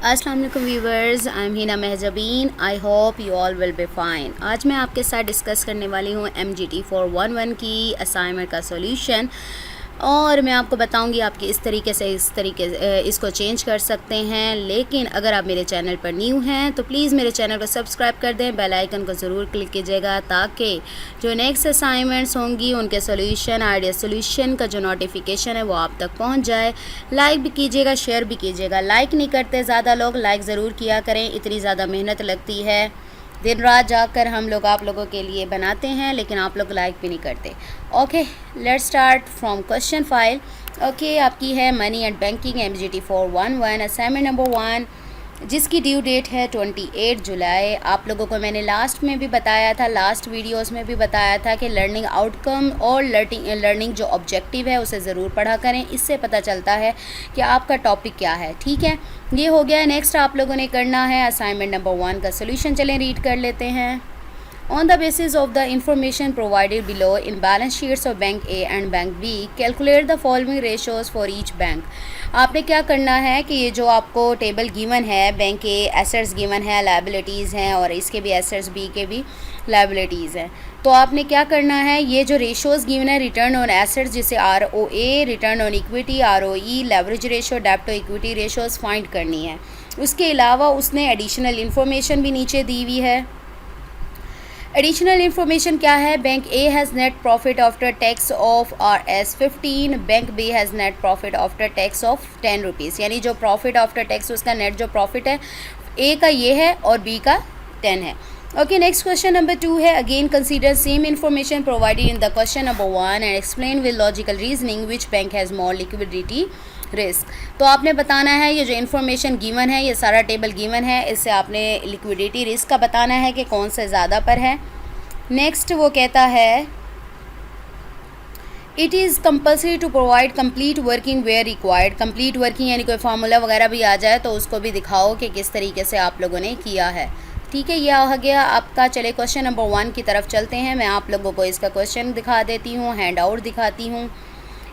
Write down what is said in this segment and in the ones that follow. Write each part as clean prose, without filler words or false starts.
अस्सलाम वालेकुम viewers, I am Hina Mahjabeen. I hope you all will be fine. आज मैं आपके साथ डिस्कस करने वाली हूँ MGT 411 की असाइनमेंट का सॉल्यूशन, और मैं आपको बताऊंगी आप इस तरीके से इसको चेंज कर सकते हैं। लेकिन अगर आप मेरे चैनल पर न्यू हैं तो प्लीज़ मेरे चैनल को सब्सक्राइब कर दें, बेल आइकन को ज़रूर क्लिक कीजिएगा ताकि जो नेक्स्ट असाइनमेंट्स होंगी उनके सॉल्यूशन, आइडिया सॉल्यूशन का जो नोटिफिकेशन है वो आप तक पहुंच जाए। लाइक भी कीजिएगा, शेयर भी कीजिएगा। लाइक नहीं करते ज़्यादा लोग, लाइक ज़रूर किया करें, इतनी ज़्यादा मेहनत लगती है, दिन रात जाकर हम लोग आप लोगों के लिए बनाते हैं, लेकिन आप लोग लाइक भी नहीं करते। Okay, let's start from question file. Okay, आपकी है money and banking MGT 411 assignment number 1, जिसकी ड्यू डेट है 28 जुलाई। आप लोगों को मैंने लास्ट में भी बताया था, लास्ट वीडियोस में भी बताया था कि लर्निंग आउटकम और लर्निंग जो ऑब्जेक्टिव है उसे ज़रूर पढ़ा करें, इससे पता चलता है कि आपका टॉपिक क्या है। ठीक है, ये हो गया। नेक्स्ट आप लोगों ने करना है असाइनमेंट नंबर 1 का सोल्यूशन। चलें रीड कर लेते हैं। On the basis of the information provided below in balance sheets of Bank A and Bank B, calculate the following ratios for each bank. आपने क्या करना है कि ये जो आपको टेबल गिवन है, बैंक ए एसेट्स गिवन है, लायबिलिटीज़ हैं, और इसके भी एसेट्स, बी के भी लायबिलिटीज़ हैं। तो आपने क्या करना है, ये जो रेशोज़ गिवन है, रिटर्न ऑन एसेट्स जिसे ROA, return on equity ROE, leverage ratio, डेब्ट टू इक्विटी रेशोज़ फाइंड करनी है। उसके अलावा उसने एडिशनल इन्फॉर्मेशन भी नीचे दी हुई है। एडिशनल इन्फॉर्मेशन क्या है? Bank A has net profit after tax of RS 15, bank B has net profit after tax of 10 rupees. यानी जो प्रॉफिट आफ्टर टैक्स उसका नेट जो प्रॉफिट है ए का ये है और बी का 10 है। ओके, नेक्स्ट क्वेश्चन नंबर 2 है। Again consider same information provided in the question number 1 and explain with logical reasoning which bank has more liquidity risk. तो आपने बताना है ये जो इन्फॉर्मेशन गिवन है, ये सारा टेबल गिवन है, इससे आपने लिक्विडिटी रिस्क का बताना है कि कौन से ज़्यादा पर है। नेक्स्ट वो कहता है it is compulsory to provide complete working where required. Complete working यानी कोई फार्मूला वगैरह भी आ जाए तो उसको भी दिखाओ कि किस तरीके से आप लोगों ने किया है। ठीक है, यह हो गया आपका। चले क्वेश्चन नंबर 1 की तरफ चलते हैं। मैं आप लोगों को इसका क्वेश्चन दिखा देती हूँ, हैंड आउट दिखाती हूँ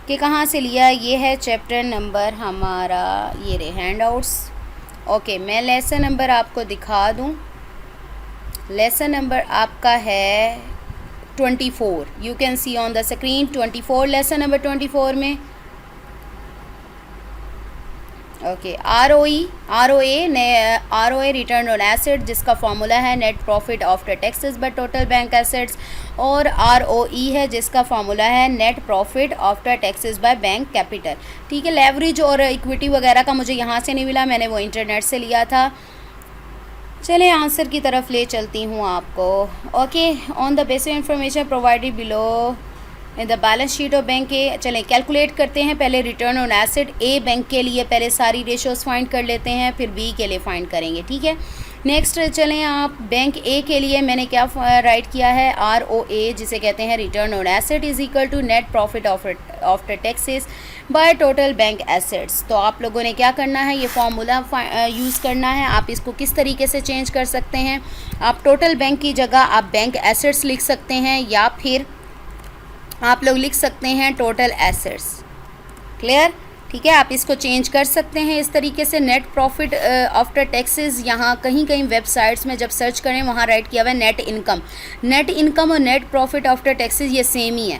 कि कहाँ से लिया। ये है चैप्टर नंबर हमारा, ये रहे हैंड आउट्स। ओके, मैं लेसन नंबर आपको दिखा दूँ। लेसन नंबर आपका है 24, you can see on the screen 24, lesson number 24 में। Okay, ROA return on asset जिसका फॉर्मूला है net profit after taxes by total bank assets, और ROE है जिसका फॉर्मूला है net profit after taxes by bank capital. ठीक है, leverage और इक्विटी वगैरह का मुझे यहाँ से नहीं मिला, मैंने वो इंटरनेट से लिया था। चलें आंसर की तरफ ले चलती हूँ आपको। Okay, on the basic information provided below in the balance sheet of bank A. चलें कैलकुलेट करते हैं। पहले return on asset A bank के लिए पहले सारी रेशोज़ फाइंड कर लेते हैं, फिर बी के लिए फाइंड करेंगे। ठीक है, नेक्स्ट चलें आप बैंक ए के लिए मैंने क्या राइट किया है, ROA जिसे कहते हैं return on asset is equal to net profit after taxes by total bank assets. तो आप लोगों ने क्या करना है, ये फार्मूला यूज़ करना है। आप इसको किस तरीके से चेंज कर सकते हैं, आप टोटल बैंक की जगह आप बैंक एसेट्स लिख सकते हैं, या फिर आप लोग लिख सकते हैं टोटल एसेट्स। क्लियर? ठीक है, आप इसको चेंज कर सकते हैं इस तरीके से। नेट प्रॉफिट आफ्टर टैक्सेस, यहाँ कहीं कहीं वेबसाइट्स में जब सर्च करें वहाँ राइट किया हुआ है नेट इनकम। नेट इनकम और नेट प्रॉफिट आफ्टर टैक्सेस ये सेम ही है,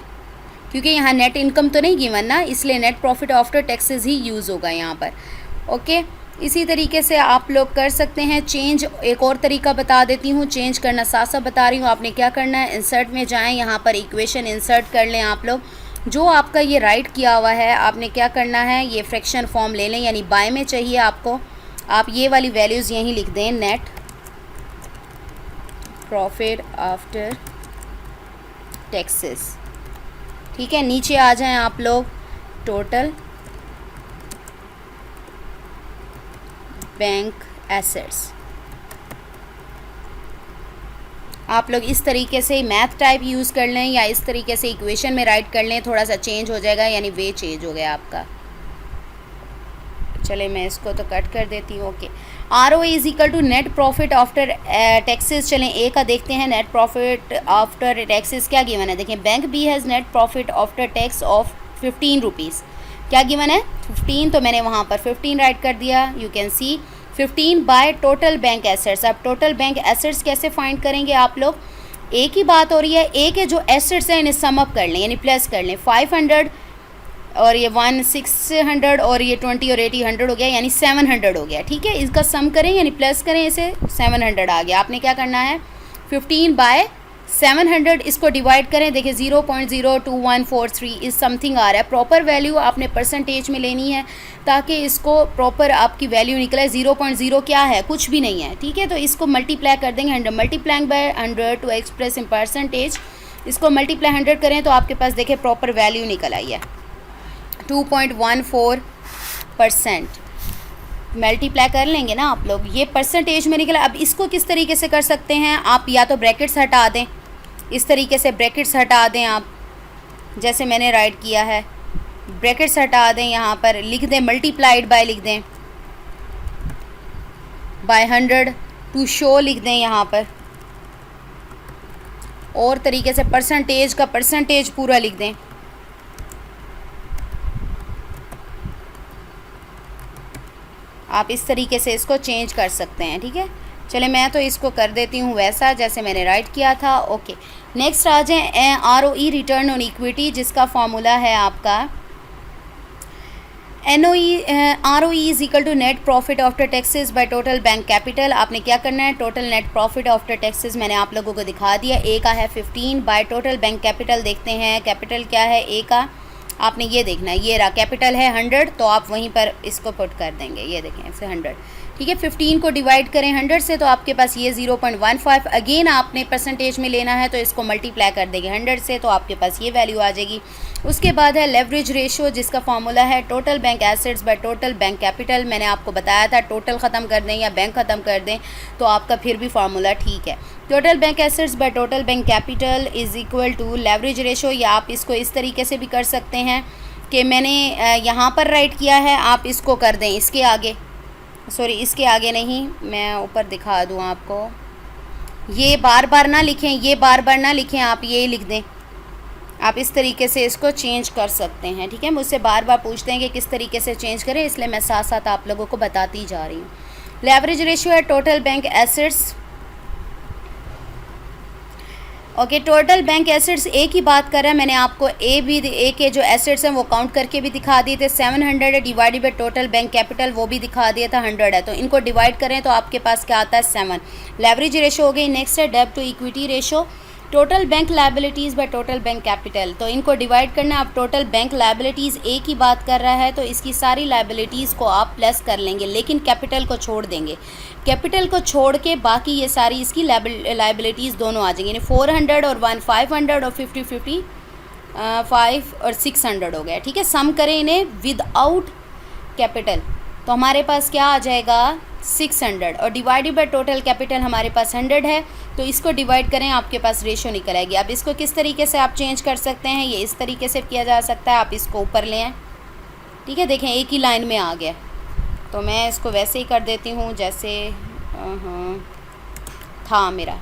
क्योंकि यहाँ नेट इनकम तो नहीं गिवन ना, इसलिए नेट प्रॉफिट आफ्टर टैक्सेस ही यूज़ होगा यहाँ पर। ओके, इसी तरीके से आप लोग कर सकते हैं चेंज। एक और तरीका बता देती हूँ, चेंज करना साथ साथ बता रही हूँ। आपने क्या करना है, इंसर्ट में जाएं, यहाँ पर इक्वेशन इंसर्ट कर लें। आप लोग जो आपका ये राइट किया हुआ है, आपने क्या करना है, ये फ्रैक्शन फॉर्म ले लें, यानी बाय में चाहिए आपको, आप ये वाली वैल्यूज़ यहीं लिख दें, नेट प्रॉफिट आफ्टर टैक्सेस। ठीक है, नीचे आ जाएं आप लोग टोटल बैंक एसेट्स। आप लोग इस तरीके से मैथ टाइप यूज़ कर लें, या इस तरीके से इक्वेशन में राइट कर लें, थोड़ा सा चेंज हो जाएगा, यानी वे चेंज हो गया आपका। चले मैं इसको तो कट कर देती हूँ। Okay, ROA is equal to net profit after taxes. चलें ए का देखते हैं, नेट प्रॉफिट आफ्टर टैक्सेस क्या गिवन है। देखें, bank B has net profit after tax of 15 rupees. क्या गिवन है, 15, तो मैंने वहाँ पर 15 राइट कर दिया। You can see 15 bye total bank assets. अब टोटल बैंक एसेट्स कैसे फाइंड करेंगे आप लोग, एक ही बात हो रही है, ए के जो एसेट्स हैं इन्हें सम अप कर लें, यानी प्लस कर लें। 500 और ये 600 और ये 20 और 80 100 हो गया, यानी 700 हो गया। ठीक है, इसका सम करें यानी प्लस करें, इसे 700 आ गया। आपने क्या करना है, 15 बाय 700 इसको डिवाइड करें। देखिए 0.02143 इस समथिंग आ रहा है। प्रॉपर वैल्यू आपने परसेंटेज में लेनी है ताकि इसको प्रॉपर आपकी वैल्यू निकले। 0.0 क्या है, कुछ भी नहीं है। ठीक है, तो इसको मल्टीप्लाई कर देंगे 100, multiplying by 100 to express in percentage. इसको मल्टीप्लाई 100 करें तो आपके पास देखिए प्रॉपर वैल्यू निकल आई है 2.14%। मल्टीप्लाई कर लेंगे ना आप लोग, ये परसेंटेज में निकला। अब इसको किस तरीके से कर सकते हैं आप, या तो ब्रैकेट्स हटा दें, इस तरीके से ब्रैकेट्स हटा दें आप, जैसे मैंने राइट किया है, ब्रैकेट्स हटा दें, यहाँ पर लिख दें मल्टीप्लाइड बाय, लिख दें बाय 100 टू शो, लिख दें यहाँ पर, और तरीके से परसेंटेज का परसेंटेज पूरा लिख दें। आप इस तरीके से इसको चेंज कर सकते हैं। ठीक है, चले मैं तो इसको कर देती हूँ वैसा जैसे मैंने राइट किया था। ओके, नेक्स्ट आ जाए ROE रिटर्न ऑन इक्विटी, जिसका फॉर्मूला है आपका ROE is equal to net profit after taxes by total bank capital. आपने क्या करना है, total net profit after taxes मैंने आप लोगों को दिखा दिया। ए का है 15 बाय टोटल बैंक कैपिटल। देखते हैं कैपिटल क्या है ए का, आपने ये देखना है, ये रहा कैपिटल है 100, तो आप वहीं पर इसको पुट कर देंगे। ये देखें इसे 100, ठीक है। 15 को डिवाइड करें 100 से तो आपके पास ये 0.15। अगेन आपने परसेंटेज में लेना है तो इसको मल्टीप्लाई कर देंगे 100 से, तो आपके पास ये वैल्यू आ जाएगी। उसके बाद है लेवरेज रेशियो, जिसका फॉर्मूला है total bank assets by total bank capital. मैंने आपको बताया था टोटल ख़त्म कर दें या बैंक ख़त्म कर दें तो आपका फिर भी फार्मूला ठीक है। Total bank assets by total bank capital is equal to leverage ratio, या आप इसको इस तरीके से भी कर सकते हैं कि मैंने यहाँ पर राइट किया है, आप इसको कर दें इसके आगे, सॉरी इसके आगे नहीं, मैं ऊपर दिखा दूँ आपको। ये बार बार ना लिखें, ये बार बार ना लिखें, आप ये लिख दें। आप इस तरीके से इसको चेंज कर सकते हैं। ठीक है, मुझसे बार बार पूछते हैं कि किस तरीके से चेंज करें, इसलिए मैं साथ साथ आप लोगों को बताती जा रही हूँ। लेवरेज रेशियो है total bank assets. Okay, total bank assets A की बात कर रहा है। मैंने आपको ए के जो एसेट्स हैं वो काउंट करके भी दिखा दिए थे। 700 है divided by total bank capital, वो भी दिखा दिया था 100 है, तो इनको डिवाइड करें तो आपके पास क्या आता है 7। लेवरेज रेशियो हो गई। नेक्स्ट है डेब्ट to equity ratio, total bank liabilities by total bank capital, तो इनको डिवाइड करना है। आप टोटल बैंक लायबिलिटीज़ ए की बात कर रहा है तो इसकी सारी लायबिलिटीज़ को आप प्लस कर लेंगे, लेकिन कैपिटल को छोड़ देंगे। कैपिटल को छोड़ के बाकी ये सारी इसकी लायबिलिटीज़ दोनों आ जाएंगी, यानी 400 और 500 और 50 5 और 600 हो गया। ठीक है, सम करें इन्हें विदाउट कैपिटल तो हमारे पास क्या आ जाएगा 600, और डिवाइडेड बाय टोटल कैपिटल हमारे पास 100 है, तो इसको डिवाइड करें आपके पास रेशियो निकल आएगी। अब इसको किस तरीके से आप चेंज कर सकते हैं, ये इस तरीके से किया जा सकता है। आप इसको ऊपर ले आएँ, ठीक है, देखें एक ही लाइन में आ गया, तो मैं इसको वैसे ही कर देती हूँ जैसे था मेरा।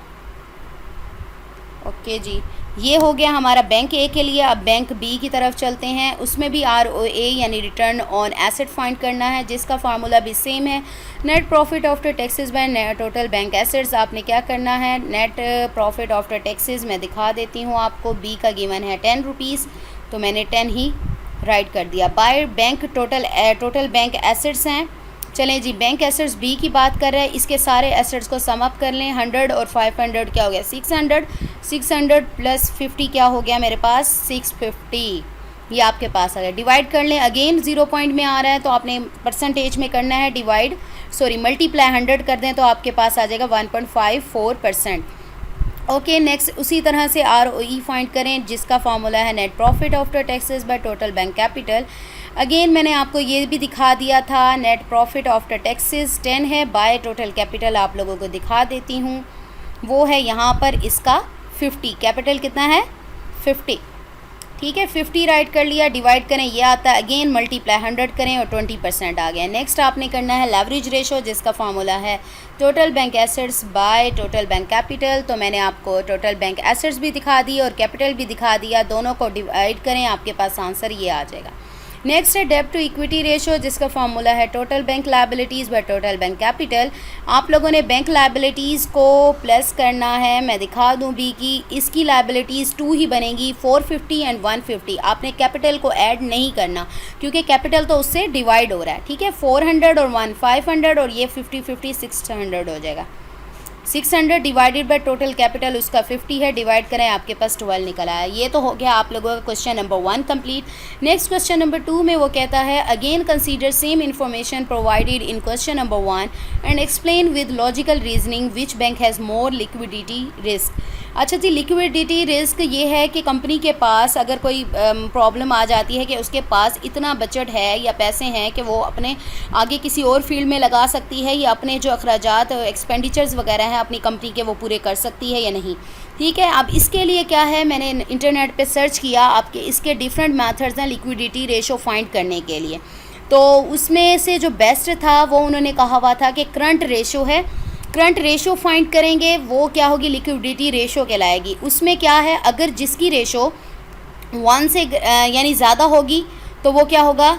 ओके जी, ये हो गया हमारा बैंक ए के लिए। अब बैंक बी की तरफ चलते हैं, उसमें भी ROA यानी रिटर्न ऑन एसेट फाइंड करना है, जिसका फार्मूला भी सेम है, net profit after taxes by total bank assets. आपने क्या करना है, नेट प्रॉफिट आफ्टर टैक्सेस मैं दिखा देती हूँ आपको। बी का गिवन है 10 रुपीज़, तो मैंने 10 ही राइट कर दिया। By bank total bank assets हैं। चलें जी, बैंक एसेट्स बी की बात कर रहे हैं, इसके सारे एसेट्स को सम अप कर लें। 100 और 500 क्या हो गया 600, 600 प्लस 50 क्या हो गया मेरे पास 650, ये आपके पास आ गया। डिवाइड कर लें, अगेन 0 पॉइंट में आ रहा है तो आपने परसेंटेज में करना है, मल्टीप्लाई 100 कर दें तो आपके पास आ जाएगा 1.54%। ओके, नेक्स्ट उसी तरह से ROE फाइंड करें, जिसका फार्मूला है net profit after taxes by total bank capital. Again मैंने आपको ये भी दिखा दिया था, नेट प्रॉफिट आफ्टर टैक्सेस 10 है, बाय टोटल कैपिटल आप लोगों को दिखा देती हूँ, वो है यहाँ पर इसका 50। कैपिटल कितना है 50, ठीक है, 50 राइट कर लिया। डिवाइड करें, ये आता है, अगेन मल्टीप्लाई 100 करें और 20% आ गया। नेक्स्ट आपने करना है लेवरेज रेशो, जिसका फार्मूला है total bank assets by total bank capital. तो मैंने आपको टोटल बैंक एसेट्स भी दिखा दी और कैपिटल भी दिखा दिया, दोनों को डिवाइड करें, आपके पास आंसर ये आ जाएगा। नेक्स्ट है डेब्ट टू इक्विटी रेशो, जिसका फार्मूला है total bank liabilities by total bank capital. आप लोगों ने बैंक लायबिलिटीज़ को प्लस करना है। मैं दिखा दूं भी कि इसकी लायबिलिटीज़ 2 ही बनेगी, 450 एंड 150। आपने कैपिटल को ऐड नहीं करना क्योंकि कैपिटल तो उससे डिवाइड हो रहा है, ठीक है। 400 और 1 500 और ये 50 600 हो जाएगा। 600 डिवाइडेड बाय टोटल कैपिटल उसका 50 है, डिवाइड करें आपके पास 12 निकल आया। ये तो हो गया आप लोगों का question number 1 complete. Next question number 2 में वो कहता है again consider same information provided in question number 1 and explain with logical reasoning which bank has more liquidity risk. अच्छा जी, लिक्विडिटी रिस्क ये है कि कंपनी के पास अगर कोई प्रॉब्लम आ जाती है कि उसके पास इतना बजट है या पैसे हैं कि वो अपने आगे किसी और फील्ड में लगा सकती है या अपने जो अखराजात एक्सपेंडिचर्स वगैरह हैं अपनी कंपनी के वो पूरे कर सकती है या नहीं, ठीक है। अब इसके लिए क्या है, मैंने इंटरनेट पे सर्च किया, आपके इसके डिफरेंट मेथड्स हैं लिक्विडिटी रेशो फाइंड करने के लिए। तो उसमें से जो बेस्ट था वो उन्होंने कहा हुआ था कि करंट रेशो है, करंट रेशो फाइंड करेंगे, वो क्या होगी, लिक्विडिटी रेशो कहलाएगी। उसमें क्या है, अगर जिसकी रेशो 1 से यानी ज़्यादा होगी तो वो क्या होगा,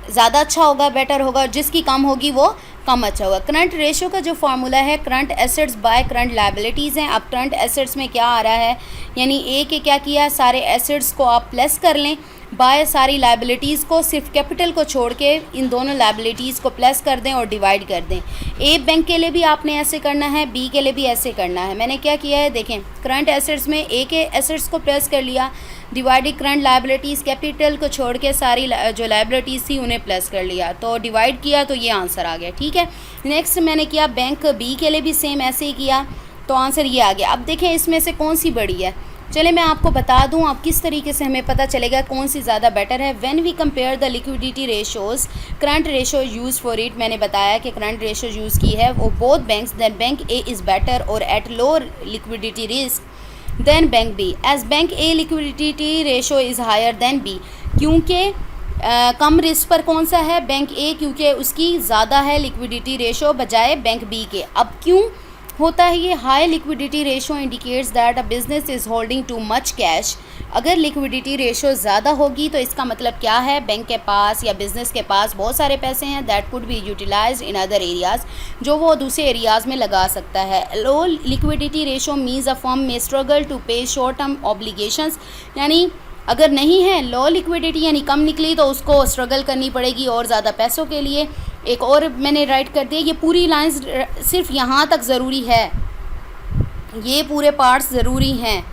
ज़्यादा अच्छा होगा, बेटर होगा। जिसकी कम होगी वो कम अच्छा होगा। करंट रेशो का जो फार्मूला है current assets by current liabilities हैं। अब करंट एसेट्स में क्या आ रहा है, यानी ए के क्या किया, सारे एसेट्स को आप प्लस कर लें, बाय सारी लायबिलिटीज़ को, सिर्फ कैपिटल को छोड़ के इन दोनों लायबिलिटीज़ को प्लस कर दें और डिवाइड कर दें। ए बैंक के लिए भी आपने ऐसे करना है, बी के लिए भी ऐसे करना है। मैंने क्या किया है, देखें, करंट एसेट्स में ए के एसेट्स को प्लस कर लिया, डिवाइडेड करंट लायबिलिटीज़, कैपिटल को छोड़ के सारी जो लायबिलिटीज़ थी उन्हें प्लस कर लिया, तो डिवाइड किया तो ये आंसर आ गया, ठीक है। नेक्स्ट मैंने किया बैंक बी के लिए भी सेम ऐसे ही किया, तो आंसर ये आ गया। अब देखें इसमें से कौन सी बड़ी है, चले मैं आपको बता दूं आप किस तरीके से हमें पता चलेगा कौन सी ज़्यादा बेटर है। When we compare the liquidity ratios, current ratio use for it, मैंने बताया कि करंट रेशो यूज़ की है वो both banks, then bank A is better और at lower liquidity risk than bank B, as bank A liquidity ratio is higher than B. क्योंकि कम risk पर कौन सा है, बैंक ए, क्योंकि उसकी ज़्यादा है लिक्विडिटी रेशो बजाय बैंक बी के। अब क्यों होता है ये, high liquidity ratio indicates that a business is holding too much cash. अगर लिक्विडिटी रेशो ज़्यादा होगी तो इसका मतलब क्या है, बैंक के पास या बिज़नेस के पास बहुत सारे पैसे हैं, that could be utilised in other areas, जो वो दूसरे एरियाज़ में लगा सकता है। Low liquidity ratio means a firm may struggle to pay short term obligations, यानी अगर नहीं है लो लिक्विडिटी यानी कम निकली तो उसको स्ट्रगल करनी पड़ेगी और ज़्यादा पैसों के लिए। एक और मैंने राइट कर दिया, ये पूरी लाइंस सिर्फ यहाँ तक ज़रूरी है, ये पूरे पार्ट्स ज़रूरी हैं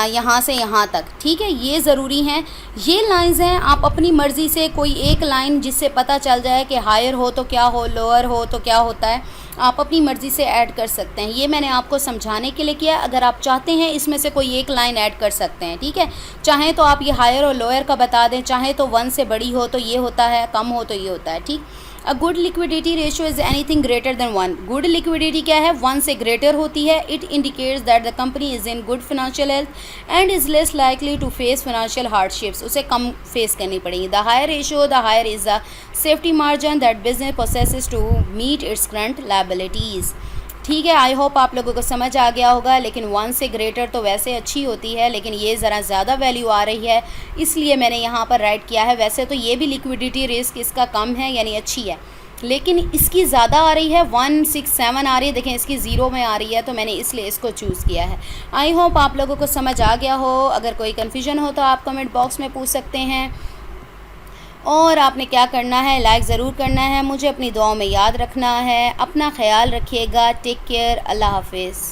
यहाँ से यहाँ तक, ठीक है, ये ज़रूरी हैं। ये लाइंस हैं, आप अपनी मर्ज़ी से कोई एक लाइन जिससे पता चल जाए कि हायर हो तो क्या हो, लोअर हो तो क्या होता है, आप अपनी मर्ज़ी से ऐड कर सकते हैं। ये मैंने आपको समझाने के लिए किया। अगर आप चाहते हैं इसमें से कोई एक लाइन ऐड कर सकते हैं, ठीक है। चाहें तो आप ये हायर और लोअर का बता दें, चाहें तो 1 से बड़ी हो तो ये होता है, कम हो तो ये होता है, ठीक। A good liquidity ratio is anything greater than 1। Good liquidity क्या है, 1 से ग्रेटर होती है। It indicates that the company is in good financial health and is less likely to face financial hardships, उसे कम फेस करनी पड़ेगी। The higher ratio, the higher is the safety margin that business possesses to meet its current liabilities, ठीक है। I hope आप लोगों को समझ आ गया होगा। लेकिन 1 से ग्रेटर तो वैसे अच्छी होती है, लेकिन ये ज़रा ज़्यादा वैल्यू आ रही है इसलिए मैंने यहाँ पर राइट किया है। वैसे तो ये भी लिक्विडिटी रिस्क इसका कम है यानी अच्छी है, लेकिन इसकी ज़्यादा आ रही है, 167 आ रही है, देखें इसकी 0 में आ रही है, तो मैंने इसलिए इसको चूज़ किया है। आई होप आप लोगों को समझ आ गया हो। अगर कोई कन्फ्यूजन हो तो आप कमेंट बॉक्स में पूछ सकते हैं। और आपने क्या करना है, लाइक ज़रूर करना है, मुझे अपनी दुआओं में याद रखना है। अपना ख्याल रखिएगा। टेक केयर, अल्लाह हाफिज़।